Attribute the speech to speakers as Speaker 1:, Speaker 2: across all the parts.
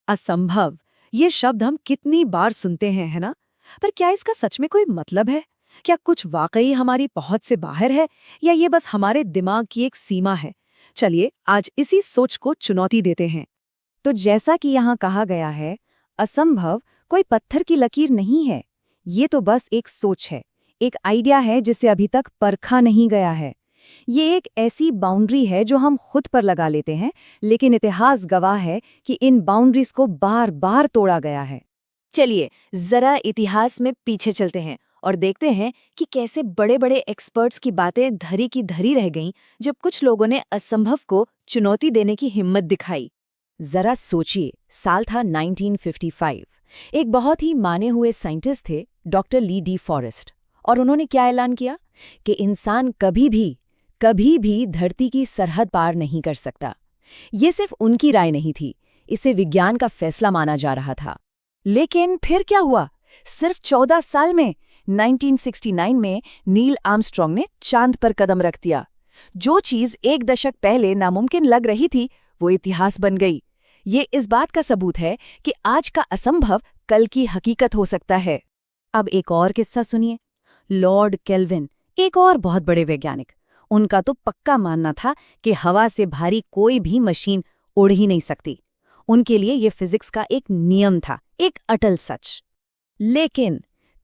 Speaker 1: असंभव, ये शब्द हम कितनी बार सुनते हैं, है ना? पर क्या इसका सच में कोई मतलब है? क्या कुछ वाकई हमारी पहुंच से बाहर है, या ये बस हमारे दिमाग की एक सीमा है? चलिए आज इसी सोच को चुनौती देते हैं।
Speaker 2: तो जैसा कि यहाँ कहा गया है, असंभव कोई पत्थर की लकीर नहीं है। ये तो बस एक सोच है, एक आइडिया है जिसे अभी तक परखा नहीं गया है। ये एक ऐसी बाउंड्री है जो हम खुद पर लगा लेते हैं, लेकिन इतिहास गवाह है कि इन बाउंड्रीज को बार बार तोड़ा गया है।
Speaker 3: चलिए जरा इतिहास में पीछे चलते हैं और देखते हैं कि कैसे बड़े बड़े एक्सपर्ट्स की बातें धरी की धरी रह गईं जब कुछ लोगों ने असंभव को चुनौती देने की हिम्मत दिखाई।
Speaker 2: जरा सोचिए, साल था 1955। एक बहुत ही माने हुए साइंटिस्ट थे डॉक्टर ली डी फॉरेस्ट, और उन्होंने क्या ऐलान किया कि इंसान कभी भी धरती की सरहद पार नहीं कर सकता। ये सिर्फ उनकी राय नहीं थी, इसे विज्ञान का फैसला माना जा रहा था। लेकिन फिर क्या हुआ? सिर्फ 14 साल में 1969 में नील आर्मस्ट्रॉन्ग ने चांद पर कदम रख दिया। जो चीज एक दशक पहले नामुमकिन लग रही थी, वो इतिहास बन गई। ये इस बात का सबूत है कि आज का असंभव कल की हकीकत हो सकता है। अब एक और किस्सा सुनिए। लॉर्ड केल्विन, एक और बहुत बड़े वैज्ञानिक, उनका तो पक्का मानना था कि हवा से भारी कोई भी मशीन उड़ ही नहीं सकती। उनके लिए ये फिजिक्स का एक नियम था, एक अटल सच। लेकिन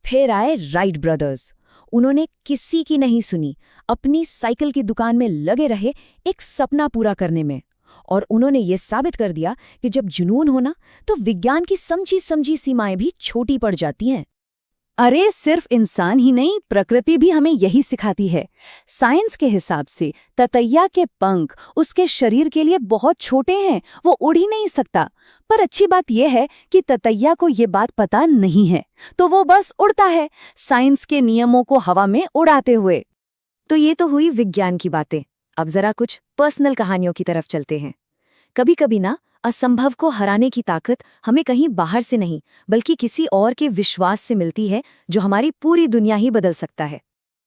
Speaker 2: फिर आए राइट ब्रदर्स। उन्होंने किसी की नहीं सुनी, अपनी साइकिल की दुकान में लगे रहे एक सपना पूरा करने में। और उन्होंने ये साबित कर दिया कि जब जुनून हो ना, तो विज्ञान की समझी समझी सीमाएं भी छोटी पड़ जाती हैं। अरे सिर्फ इंसान ही नहीं, प्रकृति भी हमें यही सिखाती है। साइंस के हिसाब से ततैया के पंख उसके शरीर के लिए बहुत छोटे हैं, वो उड़ ही नहीं सकता। पर अच्छी बात यह है कि ततैया को ये बात पता नहीं है, तो वो बस उड़ता है, साइंस के नियमों को हवा में उड़ाते हुए। तो ये तो हुई विज्ञान की बातें। अब जरा कुछ पर्सनल कहानियों की तरफ चलते हैं। कभी कभी ना, असंभव को हराने की ताकत हमें कहीं बाहर से नहीं, बल्कि किसी और के विश्वास से मिलती है, जो हमारी पूरी दुनिया ही बदल सकता है।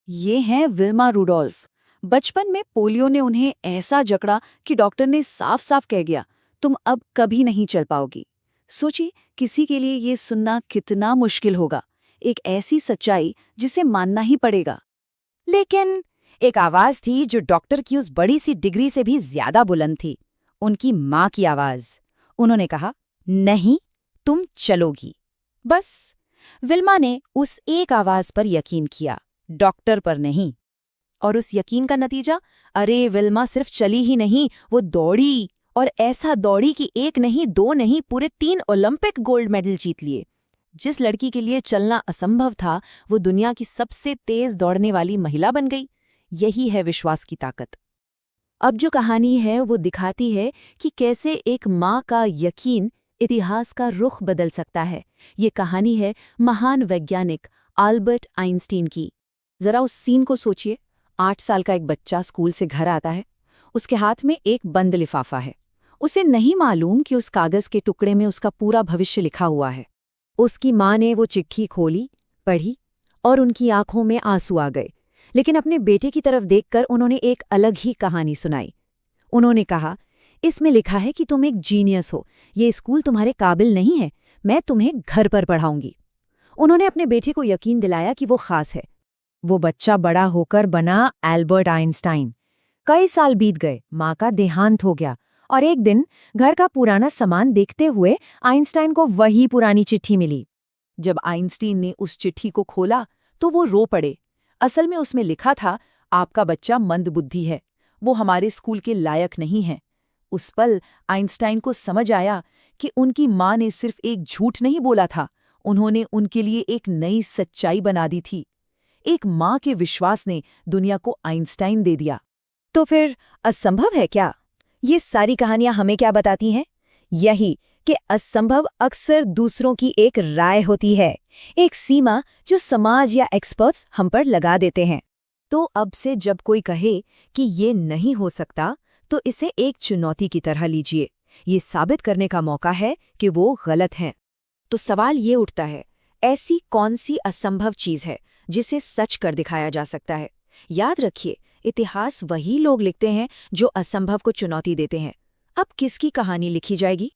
Speaker 1: ये हैं विल्मा रुडोल्फ। बचपन में पोलियो ने उन्हें ऐसा जकड़ा कि डॉक्टर ने साफ साफ कह दिया, तुम अब कभी नहीं चल पाओगी। सोचिए, किसी के लिए ये सुनना कितना मुश्किल होगा, एक ऐसी सच्चाई जिसे मानना ही पड़ेगा।
Speaker 2: लेकिन एक आवाज थी जो डॉक्टर की उस बड़ी सी डिग्री से भी ज्यादा बुलंद थी, उनकी माँ की आवाज। उन्होंने कहा, नहीं, तुम चलोगी। बस विल्मा ने उस एक आवाज पर यकीन किया, डॉक्टर पर नहीं। और उस यकीन का नतीजा, अरे विल्मा सिर्फ चली ही नहीं, वो दौड़ी, और ऐसा दौड़ी कि एक नहीं, दो नहीं, पूरे 3 ओलंपिक गोल्ड मेडल जीत लिए। जिस लड़की के लिए चलना असंभव था, वो दुनिया की सबसे तेज दौड़ने वाली महिला बन गई। यही है विश्वास की ताकत। अब जो कहानी है वो दिखाती है कि कैसे एक माँ का यकीन इतिहास का रुख बदल सकता है। ये कहानी है महान वैज्ञानिक अल्बर्ट आइंस्टीन की। जरा उस सीन को सोचिए। 8 साल का एक बच्चा स्कूल से घर आता है। उसके हाथ में एक बंद लिफाफा है। उसे नहीं मालूम कि उस कागज के टुकड़े में उसका पूरा भविष्य लिखा हुआ है। उसकी माँ ने वो चिट्ठी खोली, पढ़ी, और उनकी आंखों में आंसू आ गए। लेकिन अपने बेटे की तरफ देखकर उन्होंने एक अलग ही कहानी सुनाई। उन्होंने कहा, इसमें लिखा है कि तुम एक जीनियस हो, ये स्कूल तुम्हारे काबिल नहीं है, मैं तुम्हें घर पर पढ़ाऊंगी। उन्होंने अपने बेटे को यकीन दिलाया कि वो खास है। वो बच्चा बड़ा होकर बना एल्बर्ट आइंस्टाइन। कई साल बीत गए, माँ का देहांत हो गया, और एक दिन घर का पुराना सामान देखते हुए आइंस्टाइन को वही पुरानी चिट्ठी मिली। जब आइंस्टीन ने उस चिट्ठी को खोला तो वो रो पड़े। असल में उसमें लिखा था, आपका बच्चा मंदबुद्धि है, वो हमारे स्कूल के लायक नहीं है। उस पल आइंस्टाइन को समझ आया कि उनकी माँ ने सिर्फ एक झूठ नहीं बोला था, उन्होंने उनके लिए एक नई सच्चाई बना दी थी। एक माँ के विश्वास ने दुनिया को आइंस्टाइन दे दिया। तो फिर असंभव है क्या? ये सारी कहानियां हमें क्या बताती हैं? यही कि असंभव अक्सर दूसरों की एक राय होती है, एक सीमा जो समाज या एक्सपर्ट्स हम पर लगा देते हैं। तो अब से जब कोई कहे कि ये नहीं हो सकता, तो इसे एक चुनौती की तरह लीजिए। ये साबित करने का मौका है कि वो गलत हैं। तो सवाल ये उठता है, ऐसी कौन सी असंभव चीज़ है जिसे सच कर दिखाया जा सकता है? याद रखिए, इतिहास वही लोग लिखते हैं जो असंभव को चुनौती देते हैं। अब किसकी कहानी लिखी जाएगी?